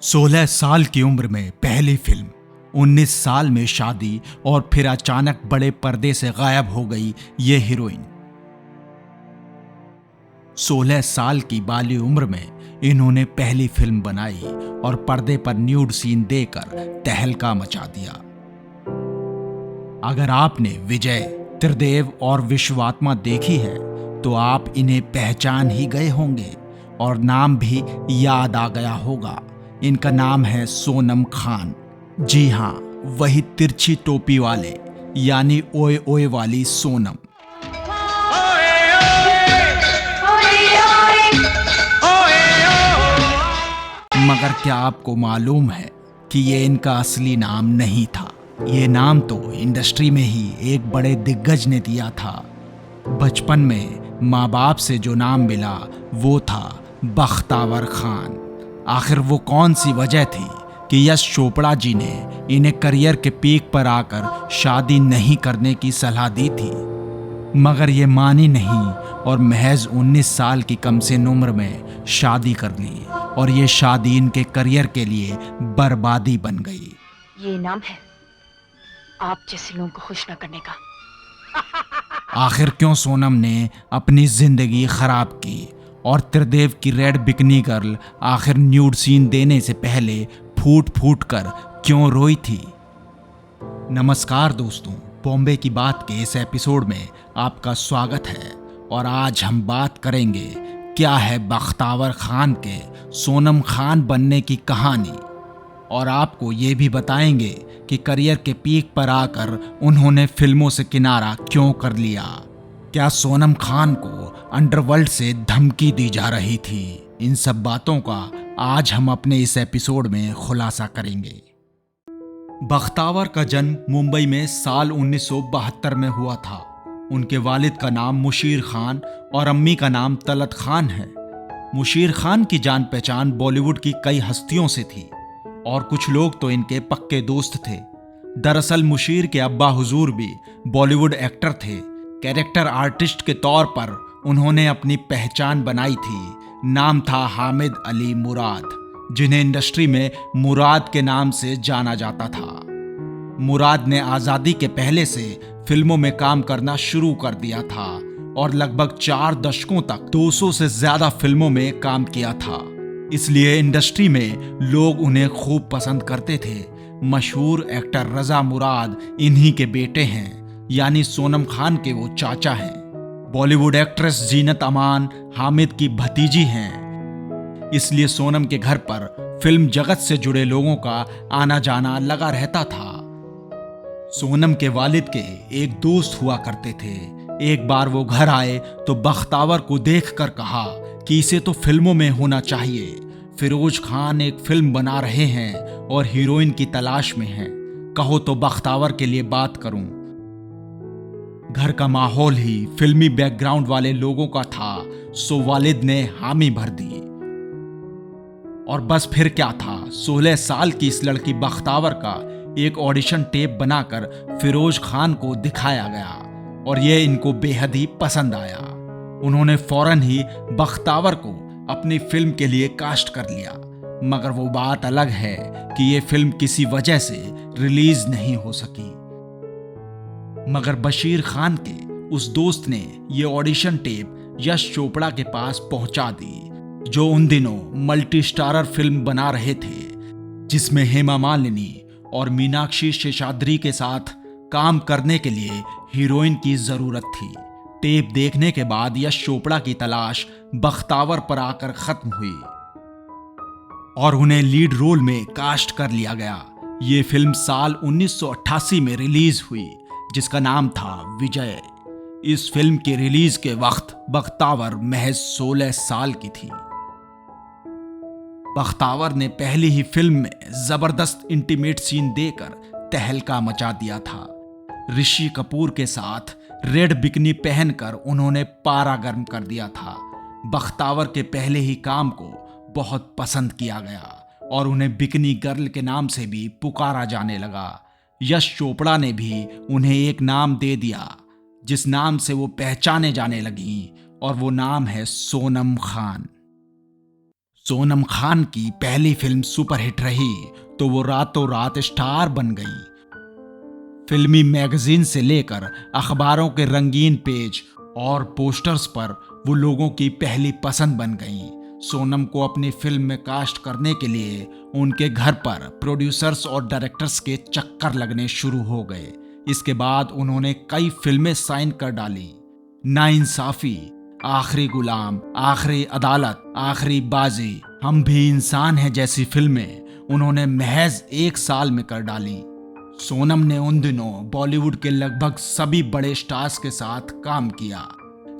16 साल की उम्र में पहली फिल्म, 19 साल में शादी और फिर अचानक बड़े पर्दे से गायब हो गई ये हीरोइन। 16 साल की बाली उम्र में इन्होंने पहली फिल्म बनाई और पर्दे पर न्यूड सीन देकर तहलका मचा दिया। अगर आपने विजय, त्रिदेव और विश्वात्मा देखी है तो आप इन्हें पहचान ही गए होंगे और नाम भी याद आ गया होगा। इनका नाम है सोनम खान। जी हाँ, वही तिरछी टोपी वाले यानी ओए ओए वाली सोनम। मगर क्या आपको मालूम है कि ये इनका असली नाम नहीं था। ये नाम तो इंडस्ट्री में ही एक बड़े दिग्गज ने दिया था। बचपन में माँ बाप से जो नाम मिला वो था बख्तावर खान। आखिर वो कौन सी वजह थी कि यश चोपड़ा जी ने इन्हें करियर के पीक पर आकर शादी नहीं करने की सलाह दी थी, मगर ये मानी नहीं और महज 19 साल की कमसिन उम्र में शादी कर ली और ये शादी इनके करियर के लिए बर्बादी बन गई। ये इनाम है आप जैसे लोगों को खुश न करने का। आखिर क्यों सोनम ने अपनी जिंदगी खराब की और त्रिदेव की रेड बिकनी गर्ल आखिर न्यूड सीन देने से पहले फूट फूट कर क्यों रोई थी? नमस्कार दोस्तों, बॉम्बे की बात के इस एपिसोड में आपका स्वागत है और आज हम बात करेंगे क्या है बख्तावर खान के सोनम खान बनने की कहानी, और आपको ये भी बताएंगे कि करियर के पीक पर आकर उन्होंने फिल्मों से किनारा क्यों कर लिया। क्या सोनम खान को अंडरवर्ल्ड से धमकी दी जा रही थी? इन सब बातों का आज हम अपने इस एपिसोड में खुलासा करेंगे। बख्तावर का जन्म मुंबई में साल 1972 में हुआ था। उनके वालिद का नाम मुशीर खान और अम्मी का नाम तलत खान है। मुशीर खान की जान पहचान बॉलीवुड की कई हस्तियों से थी और कुछ लोग तो इनके पक्के दोस्त थे। दरअसल मुशीर के अब्बा हुजूर भी बॉलीवुड एक्टर थे। कैरेक्टर आर्टिस्ट के तौर पर उन्होंने अपनी पहचान बनाई थी। नाम था हामिद अली मुराद, जिन्हें इंडस्ट्री में मुराद के नाम से जाना जाता था। मुराद ने आज़ादी के पहले से फिल्मों में काम करना शुरू कर दिया था और लगभग 4 दशकों तक 200 से ज्यादा फिल्मों में काम किया था। इसलिए इंडस्ट्री में लोग उन्हें खूब पसंद करते थे। मशहूर एक्टर रजा मुराद इन्हीं के बेटे हैं, यानी सोनम खान के वो चाचा हैं। बॉलीवुड एक्ट्रेस जीनत अमान हामिद की भतीजी हैं। इसलिए सोनम के घर पर फिल्म जगत से जुड़े लोगों का आना जाना लगा रहता था। सोनम के वालिद के एक दोस्त हुआ करते थे। एक बार वो घर आए तो बख्तावर को देखकर कहा कि इसे तो फिल्मों में होना चाहिए। फिरोज खान एक फिल्म बना रहे हैं और हीरोइन की तलाश में हैं। कहो तो बख्तावर के लिए बात करूं। घर का माहौल ही फिल्मी बैकग्राउंड वाले लोगों का था, सो वालिद ने हामी भर दी। और बस फिर क्या था, 16 साल की इस लड़की बख्तावर का एक ऑडिशन टेप बनाकर फिरोज खान को दिखाया गया और यह इनको बेहद ही पसंद आया। उन्होंने फौरन ही बख्तावर को अपनी फिल्म के लिए कास्ट कर लिया। मगर वो बात अलग है कि ये फिल्म किसी वजह से रिलीज नहीं हो सकी। मगर बशीर खान के उस दोस्त ने ये ऑडिशन टेप यश चोपड़ा के पास पहुंचा दी, जो उन दिनों मल्टी स्टारर फिल्म बना रहे थे, जिसमें हेमा मालिनी और मीनाक्षी शेषाद्री के साथ काम करने के लिए हीरोइन की जरूरत थी। टेप देखने के बाद यश चोपड़ा की तलाश बख्तावर पर आकर खत्म हुई और उन्हें लीड रोल में कास्ट कर लिया गया। ये फिल्म साल 1988 में रिलीज हुई, जिसका नाम था विजय। इस फिल्म के रिलीज के वक्त बख्तावर महज 16 साल की थी। बख्तावर ने पहली ही फिल्म में जबरदस्त इंटीमेट सीन देकर तहलका मचा दिया था। ऋषि कपूर के साथ रेड बिकनी पहनकर उन्होंने पारा गर्म कर दिया था। बख्तावर के पहले ही काम को बहुत पसंद किया गया और उन्हें बिकनी गर्ल के नाम से भी पुकारा जाने लगा। यश चोपड़ा ने भी उन्हें एक नाम दे दिया जिस नाम से वो पहचाने जाने लगी, और वो नाम है सोनम खान। सोनम खान की पहली फिल्म सुपरहिट रही तो वो रातों रात स्टार बन गई। फिल्मी मैगजीन से लेकर अखबारों के रंगीन पेज और पोस्टर्स पर वो लोगों की पहली पसंद बन गईं। सोनम को अपनी फिल्म में कास्ट करने के लिए उनके घर पर प्रोड्यूसर्स और डायरेक्टर्स के चक्कर लगने शुरू हो गए। इसके बाद उन्होंने कई फिल्में साइन कर डाली। नाइंसाफी, आखिरी गुलाम, आखिरी अदालत, आखिरी बाजी, हम भी इंसान हैं जैसी फिल्में उन्होंने महज 1 साल में कर डाली। सोनम ने उन दिनों बॉलीवुड के लगभग सभी बड़े स्टार्स के साथ काम किया,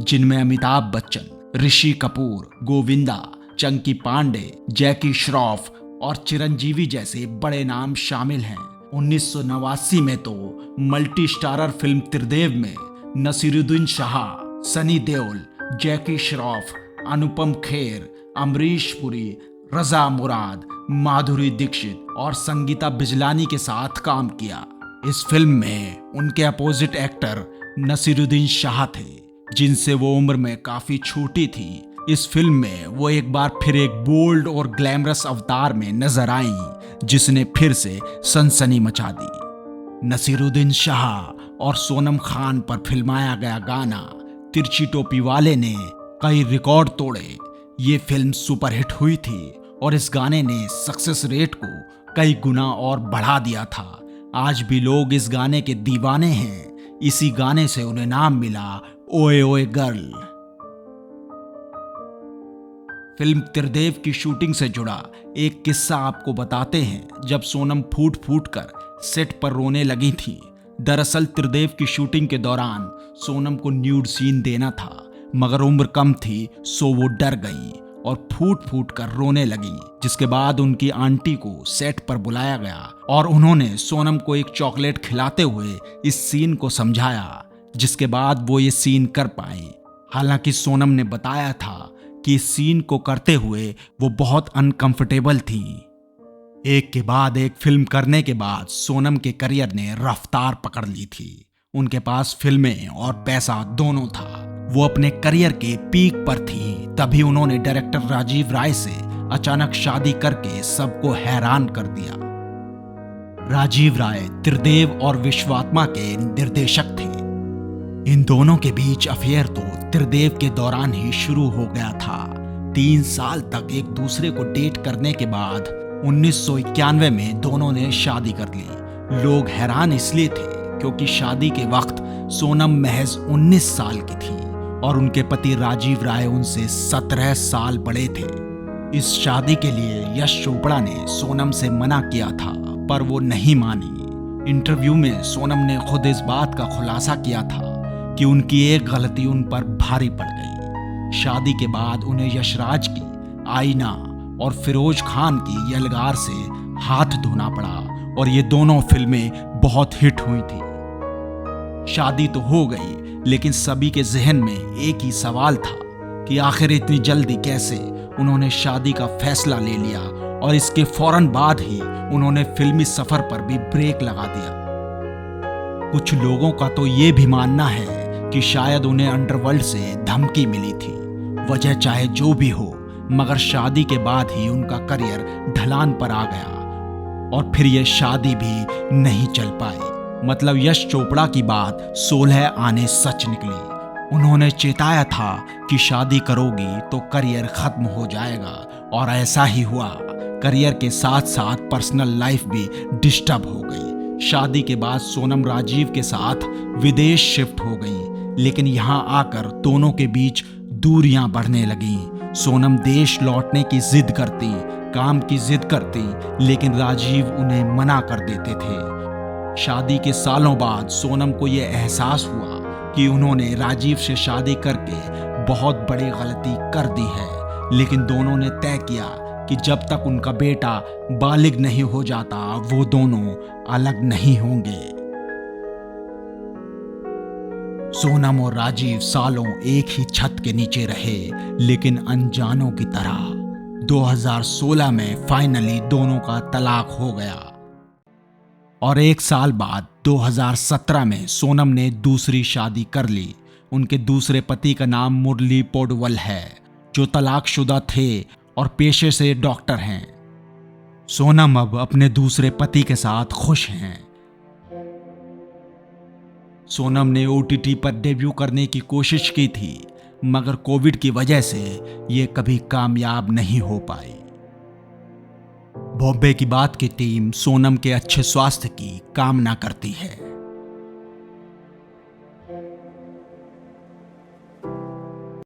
जिनमें अमिताभ बच्चन, ऋषि कपूर, गोविंदा, चंकी पांडे, जैकी श्रॉफ और चिरंजीवी जैसे बड़े नाम शामिल हैं। 1989 में तो मल्टी स्टारर फिल्म त्रिदेव में नसीरुद्दीन शाह, सनी देओल, जैकी श्रॉफ, अनुपम खेर, अमरीश पुरी, रजा मुराद, माधुरी दीक्षित और संगीता बिजलानी के साथ काम किया। इस फिल्म में उनके अपोजिट एक्टर नसीरुद्दीन शाह थे, जिनसे वो उम्र में काफी छोटी थी। इस फिल्म में वो एक बार फिर एक बोल्ड और ग्लैमरस अवतार में नजर आईं, जिसने फिर से सनसनी मचा दी। नसीरुद्दीन शाह और सोनम खान पर फिल्माया गया गाना तिरछी टोपी वाले ने कई रिकॉर्ड तोड़े। ये फिल्म सुपरहिट हुई थी और इस गाने ने सक्सेस रेट को कई गुना और बढ़ा दिया था। आज भी लोग इस गाने के दीवाने हैं। इसी गाने से उन्हें नाम मिला ओए ओए गर्ल। फिल्म त्रिदेव की शूटिंग से जुड़ा एक किस्सा आपको बताते हैं। जब सोनम फूट फूट कर सेट पर रोने लगी थी। दरअसल त्रिदेव की शूटिंग के दौरान सोनम को न्यूड सीन देना था, मगर उम्र कम थी सो वो डर गई और फूट फूट कर रोने लगी। जिसके बाद उनकी आंटी को सेट पर बुलाया गया और उन्होंने सोनम को एक चॉकलेट खिलाते हुए इस सीन को समझाया, जिसके बाद वो ये सीन कर पाई। हालांकि सोनम ने बताया था कि इस सीन को करते हुए वो बहुत अनकंफर्टेबल थी। एक के बाद एक फिल्म करने के बाद सोनम के करियर ने रफ्तार पकड़ ली थी। उनके पास फिल्में और पैसा दोनों था। वो अपने करियर के पीक पर थी। तभी उन्होंने डायरेक्टर राजीव राय से अचानक शादी करके सबको हैरान कर दिया। राजीव राय त्रिदेव और विश्वात्मा के निर्देशक थे। इन दोनों के बीच अफेयर तो त्रिदेव के दौरान ही शुरू हो गया था। 3 साल तक एक दूसरे को डेट करने के बाद 1991 में दोनों ने शादी कर ली। लोग हैरान इसलिए थे क्योंकि शादी के वक्त सोनम महज 19 साल की थी और उनके पति राजीव राय उनसे 17 साल बड़े थे। इस शादी के लिए यश चोपड़ा ने सोनम से मना किया था, पर वो नहीं मानी। इंटरव्यू में सोनम ने खुद इस बात का खुलासा किया था कि उनकी एक गलती उन पर भारी पड़ गई। शादी के बाद उन्हें यशराज की आईना और फिरोज खान की यलगार से हाथ धोना पड़ा और ये दोनों फिल्में बहुत हिट हुई थी। शादी तो हो गई, लेकिन सभी के जहन में एक ही सवाल था कि आखिर इतनी जल्दी कैसे उन्होंने शादी का फैसला ले लिया और इसके फौरन बाद ही उन्होंने फिल्मी सफर पर भी ब्रेक लगा दिया। कुछ लोगों का तो ये भी मानना है कि शायद उन्हें अंडरवर्ल्ड से धमकी मिली थी। वजह चाहे जो भी हो, मगर शादी के बाद ही उनका करियर ढलान पर आ गया और फिर यह शादी भी नहीं चल पाई। मतलब यश चोपड़ा की बात 16 आने सच निकली। उन्होंने चेताया था कि शादी करोगी तो करियर खत्म हो जाएगा और ऐसा ही हुआ। करियर के साथ साथ पर्सनल लाइफ भी डिस्टर्ब हो गई। शादी के बाद सोनम राजीव के साथ विदेश शिफ्ट हो गई, लेकिन यहाँ आकर दोनों के बीच दूरियां बढ़ने लगीं। सोनम देश लौटने की जिद करती, काम की जिद करती, लेकिन राजीव उन्हें मना कर देते थे। शादी के सालों बाद सोनम को यह एहसास हुआ कि उन्होंने राजीव से शादी करके बहुत बड़ी गलती कर दी है, लेकिन दोनों ने तय किया कि जब तक उनका बेटा बालिग नहीं हो जाता वो दोनों अलग नहीं होंगे। सोनम और राजीव सालों एक ही छत के नीचे रहे, लेकिन अनजानों की तरह। 2016 में फाइनली दोनों का तलाक हो गया और 1 साल बाद 2017 में सोनम ने दूसरी शादी कर ली। उनके दूसरे पति का नाम मुरली पोडवल है, जो तलाकशुदा थे और पेशे से डॉक्टर हैं। सोनम अब अपने दूसरे पति के साथ खुश हैं। सोनम ने ओटीटी पर डेब्यू करने की कोशिश की थी, मगर कोविड की वजह से ये कभी कामयाब नहीं हो पाई। बॉम्बे की बात की टीम सोनम के अच्छे स्वास्थ्य की कामना करती है।